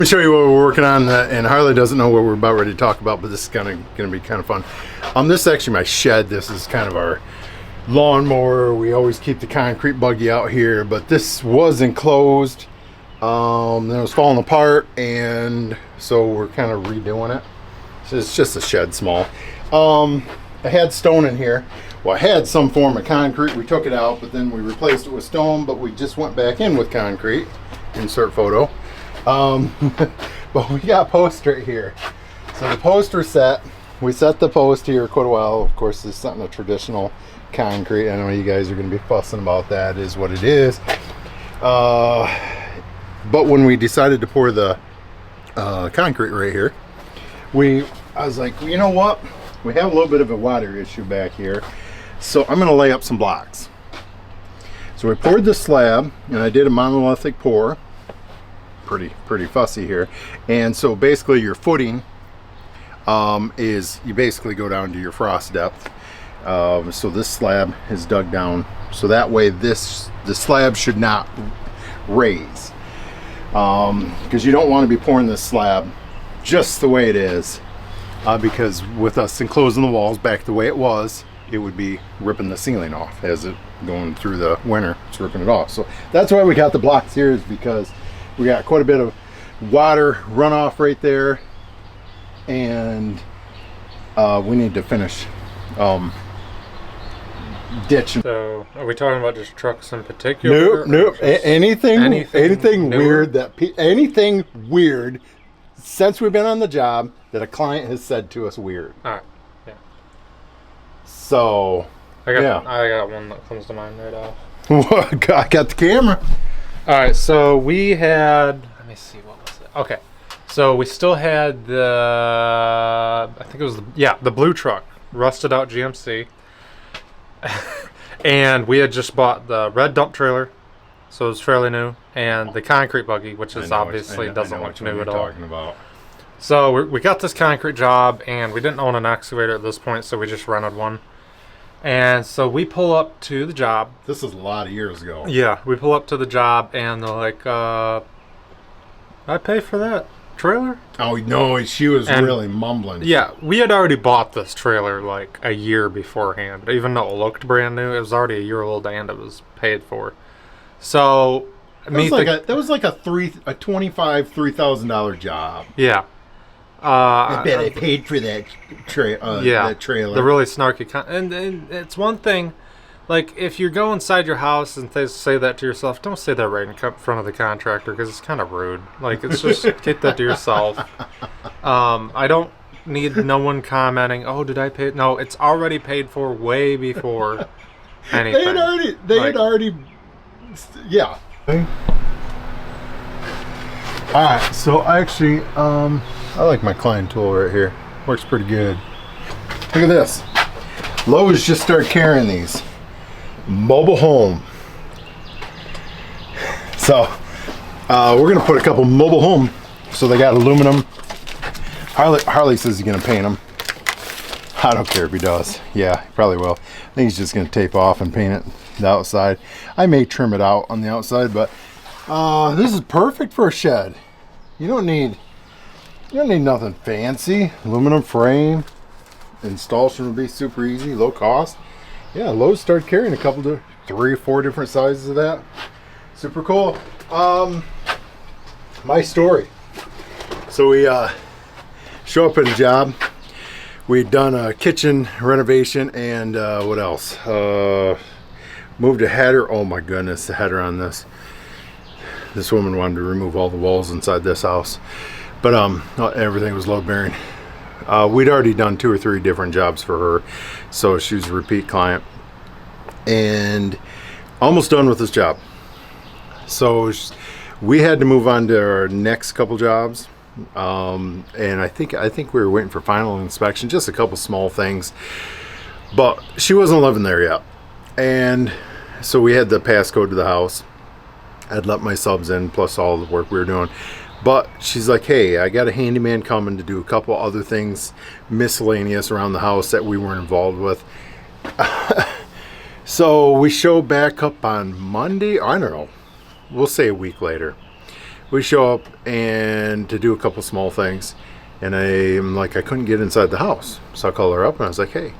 me show you what we're working on, and Harley doesn't know what we're about ready to talk about, but this is going to be kind of fun. This is actually my shed. This is kind of our lawnmower. We always keep the concrete buggy out here, but this was enclosed. Then it was falling apart, and so we're kind of redoing it. So it's just a shed, small. I had stone in here. Well, I had some form of concrete. We took it out, but then we replaced it with stone, but we just went back in with concrete. Insert photo. But we got posts right here. So the posts are set. We set the post here quite a while. Of course, this is something a traditional concrete. I know you guys are going to be fussing about that. It is what it is. But when we decided to pour the concrete right here, I was like, well, you know what? We have a little bit of a water issue back here. So I'm going to lay up some blocks. So we poured the slab, and I did a monolithic pour. Pretty fussy here. And so basically your footing is, you basically go down to your frost depth. So this slab is dug down. So that way the slab should not raise. Because you don't want to be pouring this slab just the way it is. Because with us enclosing the walls back the way it was, it would be ripping the ceiling off as it going through the winter. It's ripping it off. So that's why we got the blocks here, is because we got quite a bit of water runoff right there, and we need to finish ditching. So, are we talking about just trucks in particular? Nope. Anything weird anything weird since we've been on the job that a client has said to us weird. All right. Yeah. So I got one that comes to mind right off. I got the camera. All right, so we had, let me see, what was it? Okay, so we still had I think it was, the blue truck, rusted out GMC. And we had just bought the red dump trailer, so it was fairly new, and the concrete buggy, which is obviously doesn't look new at all. Talking about. So we got this concrete job, and we didn't own an excavator at this point, so we just rented one. And so we pull up to the job. This is a lot of years ago. Yeah, we pull up to the job, and they're like, I pay for that trailer? Oh, no, she was really mumbling. Yeah, we had already bought this trailer like a year beforehand. Even though it looked brand new, it was already a year old, and it was paid for. So, that was like a $3,000 job. Yeah. I bet I paid for that that trailer. The really snarky and it's one thing, like if you're going inside your house and say that to yourself, don't say that right in front of the contractor, because it's kind of rude. Like, it's just keep that to yourself. I don't need no one commenting, oh, did I pay? No, it's already paid for way before anything. They had already yeah. All right, so actually, I like my Klein tool right here. Works pretty good. Look at this. Lowe's just started carrying these. Mobile home. So, we're gonna put a couple mobile home. So they got aluminum. Harley says he's gonna paint them. I don't care if he does. Yeah, he probably will. I think he's just gonna tape off and paint it the outside. I may trim it out on the outside, but this is perfect for a shed. You don't need nothing fancy. Aluminum frame. Installation would be super easy, low cost. Yeah, Lowe's started carrying a couple to 3 or 4 different sizes of that. Super cool. My story. So we show up at a job. We'd done a kitchen renovation, and what else? Moved a header. Oh my goodness, the header on this. This woman wanted to remove all the walls inside this house, but everything was load bearing. We'd already done 2 or 3 different jobs for her, so she was a repeat client, and almost done with this job. So we had to move on to our next couple jobs, and I think we were waiting for final inspection, just a couple small things, but she wasn't living there yet, and so we had the passcode to the house. I'd let my subs in, plus all the work we were doing. But she's like, hey, I got a handyman coming to do a couple other things miscellaneous around the house that we weren't involved with. So we show back up on Monday. I don't know. We'll say a week later. we show up and to do a couple small things, and I'm like, I couldn't get inside the house, so I called her up and I was like, hey,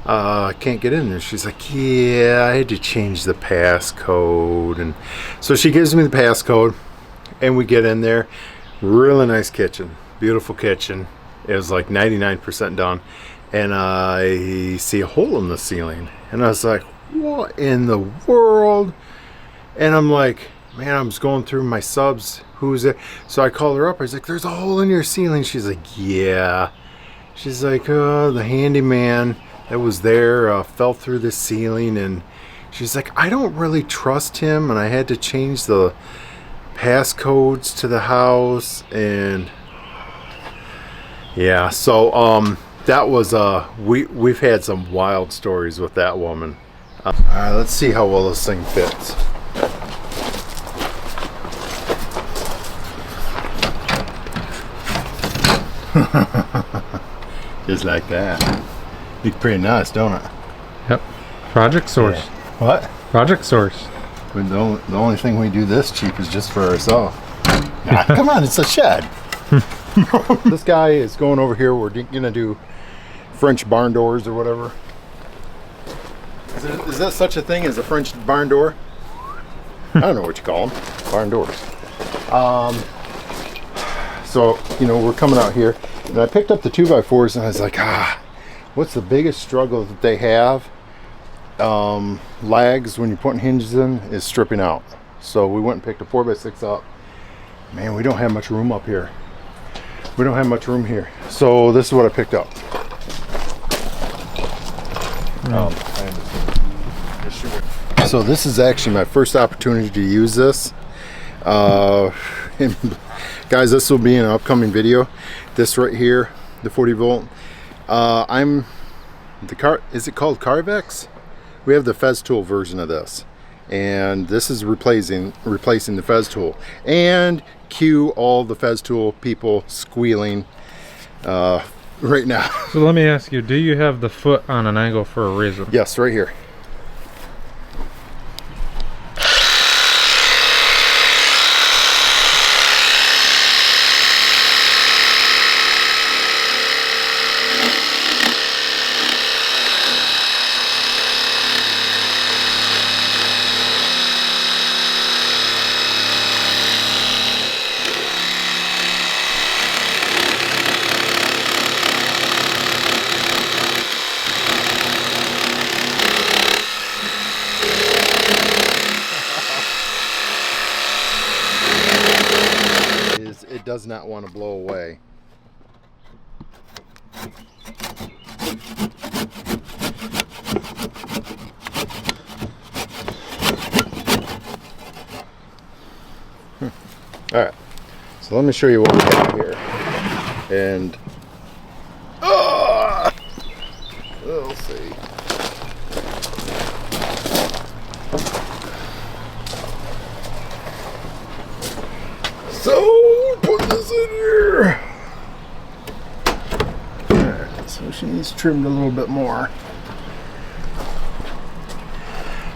I can't get in there. She's like, yeah, I had to change the passcode. And so she gives me the passcode, and we get in there. Really nice kitchen, beautiful kitchen. It was like 99% done, and I see a hole in the ceiling, and I was like, what in the world? And I'm like, man, I'm just going through my subs, who's it? So I called her up. I was like, there's a hole in your ceiling. She's like, yeah. She's like, the handyman that was there fell through the ceiling, and she's like, I don't really trust him, and I had to change the passcodes to the house. And yeah, so that was we've had some wild stories with that woman. All right, let's see how well this thing fits. Just like that. Looks pretty nice, don't it? Yep. Project Source. Yeah. What? Project Source. But the only thing we do this cheap is just for ourselves. Nah, come on, it's a shed. This guy is going over here. We're gonna do French barn doors or whatever. Is that such a thing as a French barn door? I don't know what you call them. Barn doors. So, you know, we're coming out here, and I picked up the 2x4s, and I was like, what's the biggest struggle that they have? Lags when you're putting hinges in is stripping out. So we went and picked a 4x6 up. Man, we don't have much room up here. We don't have much room here. So this is what I picked up. So this is actually my first opportunity to use this. Guys, this will be in an upcoming video. This right here, the 40 volt. Is it called Carvex? We have the Fez tool version of this, and this is replacing the Fez tool. And cue all the Fez tool people squealing right now. So let me ask you, do you have the foot on an angle for a reason? Yes, right here. It does not want to blow away. All right, so let me show you what we got here. And we'll see. So put this in here. Alright, so she needs trimmed a little bit more.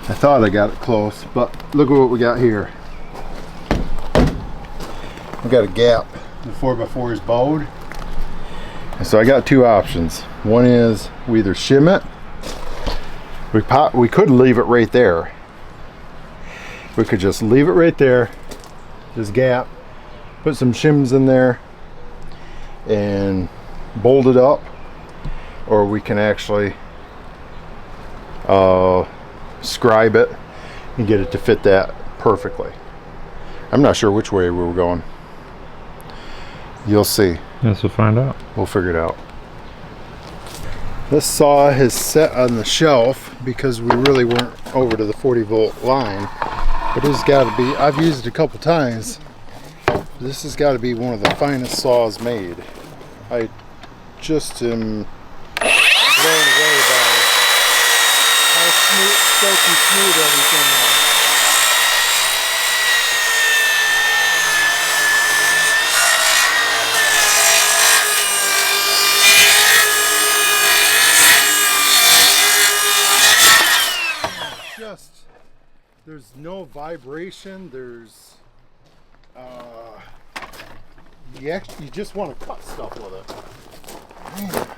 I thought I got it close, but look at what we got here. We got a gap. The 4x4 is bowed. And so I got two options. One is we either shim it. We could leave it right there. We could just leave it right there. This gap. Put some shims in there and bolt it up, or we can actually scribe it and get it to fit that perfectly. I'm not sure which way we were going. You'll see. Yes, we'll find out. We'll figure it out. This saw is set on the shelf because we really weren't over to the 40 volt line, but it's got to be, I've used it a couple times. This has got to be one of the finest saws made. I just am blown away by how silky smooth everything is. There's no vibration. There's you just want to cut stuff with it. Man.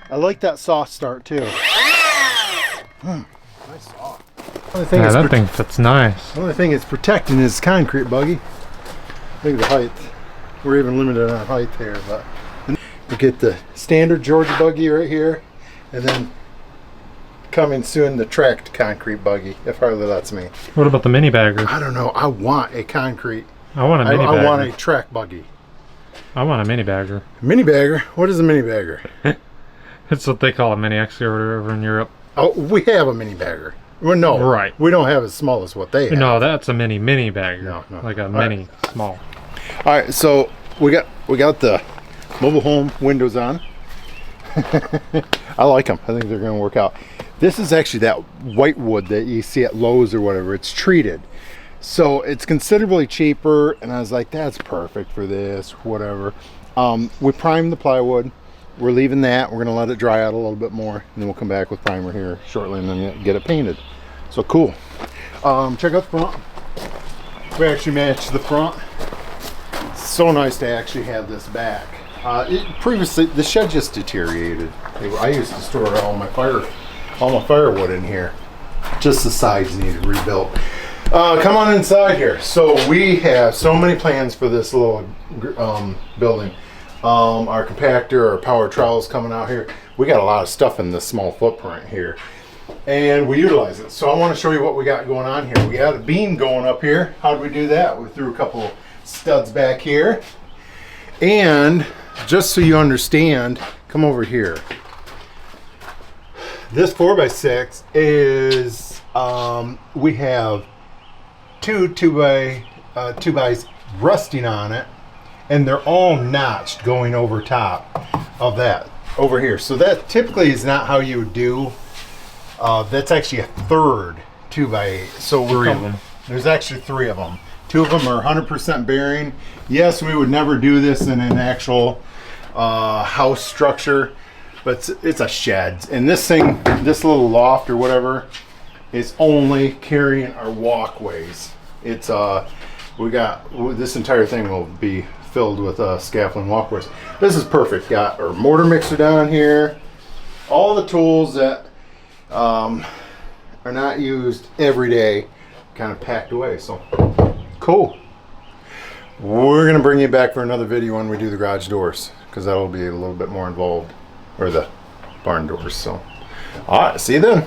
I like that soft start too. Nice saw. Yeah, that thing fits nice. The only thing it's protecting is concrete, Buggy. Look at the height. We're even limited on height here, but we get the standard Georgia buggy right here, and then coming soon the tracked concrete buggy, if Harley lets me. What about the mini bagger? I don't know. I want a concrete. I want a mini bagger. I want a track buggy. I want a mini bagger. Mini bagger? What is a mini bagger? It's what they call a mini excavator over in Europe. Oh, we have a mini bagger. Well, no, right. We don't have as small as what they have. No, that's a mini bagger. No. Like a mini small. All right, so we got the mobile home windows on. I like them. I think they're going to work out. This is actually that white wood that you see at Lowe's or whatever. It's treated, so it's considerably cheaper. And I was like, that's perfect for this, whatever. We primed the plywood. We're leaving that. We're going to let it dry out a little bit more, and then we'll come back with primer here shortly and then get it painted. So cool. Check out the front. We actually matched the front. It's so nice to actually have this back. Previously, the shed just deteriorated. I used to store all my firewood in here. Just the sides needed rebuilt. Come on inside here. So we have so many plans for this little building. Our compactor, our power trowels coming out here. We got a lot of stuff in this small footprint here, and we utilize it. So I want to show you what we got going on here. We got a beam going up here. How did we do that? We threw a couple studs back here, and just so you understand, come over here. This 4x6 is we have two 2x rusting on it, and they're all notched going over top of that over here. So that typically is not how you would do. That's actually a third 2x8. So there's actually 3 of them. 2 of them are 100% bearing. Yes, we would never do this in an actual house structure, but it's a shed. And this thing, this little loft or whatever, is only carrying our walkways. It's this entire thing will be filled with scaffolding walkways. This is perfect. Got our mortar mixer down here. All the tools that are not used every day, kind of packed away. So cool. We're gonna bring you back for another video when we do the garage doors, because that'll be a little bit more involved, or the barn doors. So all right, see you then.